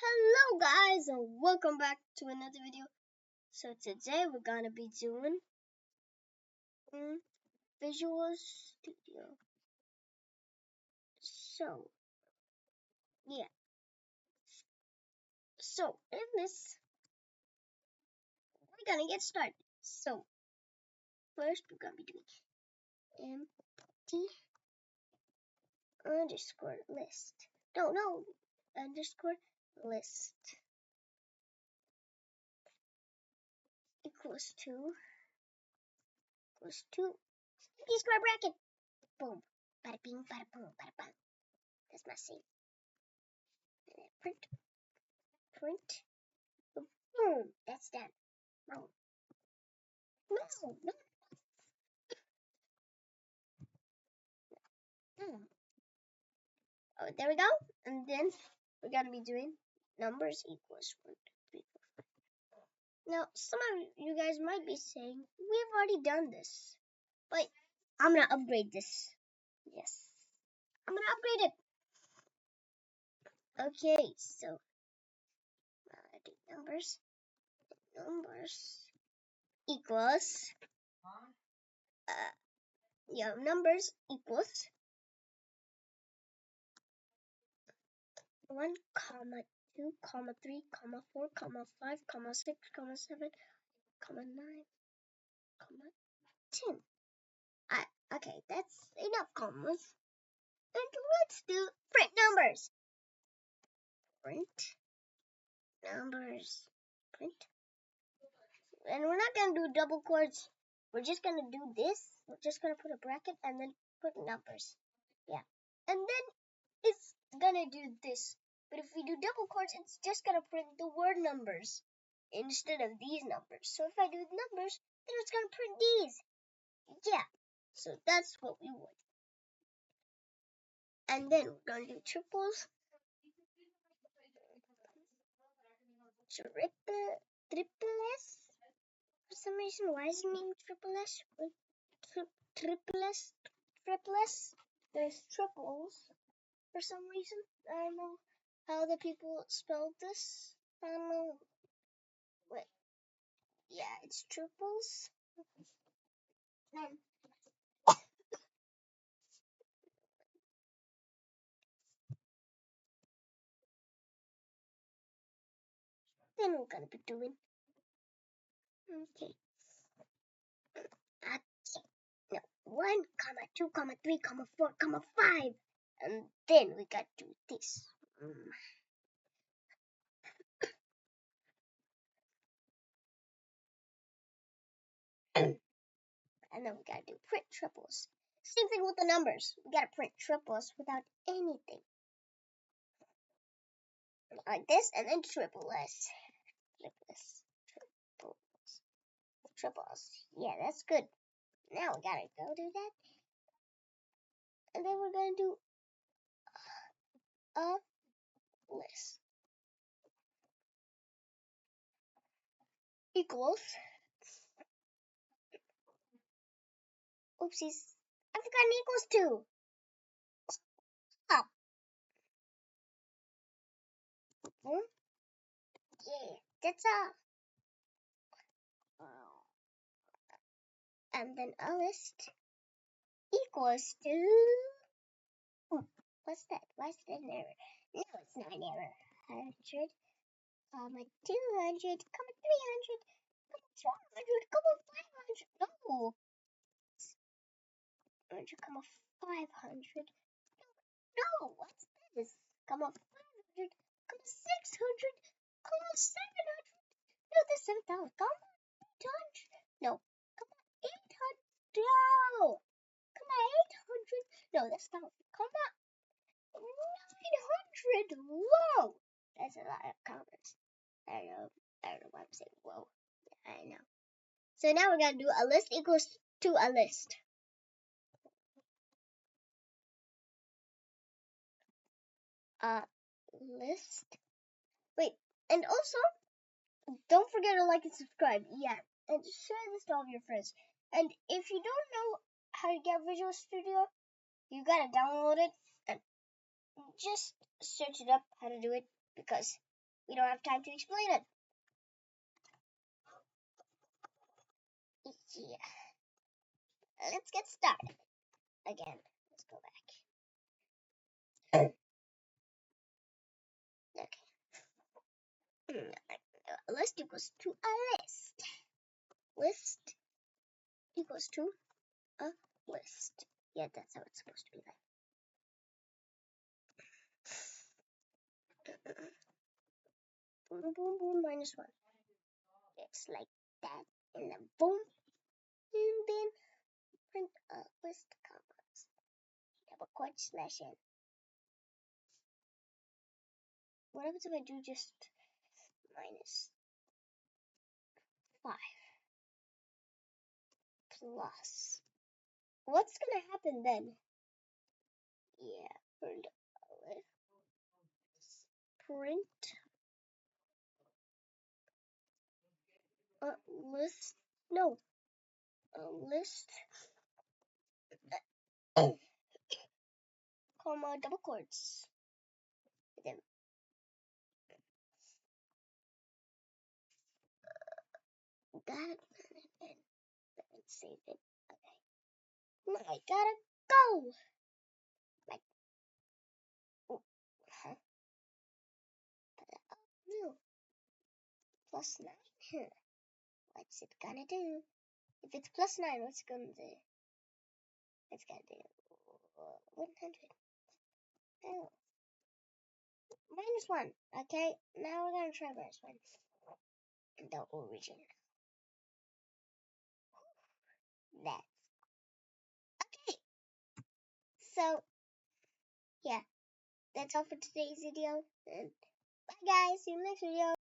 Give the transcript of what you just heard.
Hello guys and welcome back to another video. So today we're gonna be doing Visual Studio. So yeah. So in this we're gonna get started. So first we're gonna be doing empty underscore list. No underscore list equals to empty square bracket. Boom. Bada bing, bada boom, bada bang. That's my scene. Print. Boom. That's done. No. No. Oh, there we go. And then we're gonna be doing numbers equals 1, 2, 3, 4. Now, some of you guys might be saying, we've already done this. But I'm gonna upgrade this. Yes. I'm gonna upgrade it. Okay, so do numbers equals numbers equals 1, 2, 3, 4, 5, 6, 7, 9, 10. Okay, that's enough commas. And let's do print numbers. Print numbers. Print. And we're not going to do double quotes. We're just going to do this. We're just going to put a bracket and then put numbers. Yeah. And then it's going to do this. But if we do double quotes, it's just going to print the word numbers instead of these numbers. So if I do numbers, then it's going to print these. Yeah. So that's what we want. And then we're going to do triples. Triple S. For some reason, why is it named Triple S? Triple S. There's triples for some reason. I don't know how the people spelled this. I don't know. Wait. Yeah, it's triples. Then we're gonna be doing. Okay. No, 1, 2, 3, 4, 5. And then we got to do this. And then we gotta do print triples. Same thing with the numbers. We gotta print triples without anything. Like this, and then triple S. Triples. Yeah, that's good. Now we gotta go do that. And then we're gonna do a list. Equals. Oopsies. I forgot an equals to. Up. Yeah, that's all. And then a list equals to. What's that? Why is it an error? No, it's not an error. 100, 200, 300, 400, 500. No. 100, 500. No, what's this? 500, 600, 700. No, that's 7,000. 800. No, 800. No, 800. No, that's not. 900. Whoa, that's a lot of comments. I don't know why I'm saying whoa. I know. So now we're gonna do a list equals to a list. List. Wait, and also don't forget to like and subscribe. Yeah, and share this to all of your friends. And if you don't know how to get Visual Studio, you gotta download it and just search it up how to do it, because We don't have time to explain it. Yeah. Let's get started. Again, let's go back. Okay. A list equals to a list. List equals to a list. Yeah, that's how it's supposed to be like. Boom, boom, boom, minus 1. It's like that. And then boom. And then print a list commas. Double quote slash n. What happens if I do just minus 5 plus? What's gonna happen then? Yeah, print a list. Print a list. No, a list. Comma double quotes. Then got it. And save it. Okay. Now I gotta go. Like, huh? No. Plus 9. Huh. What's it gonna do? If it's plus 9, what's it gonna do? It's gonna do 100. Oh. Minus 1. Okay, now we're gonna try minus 1. The original. That's okay. So, yeah, that's all for today's video. And bye guys, see you next video.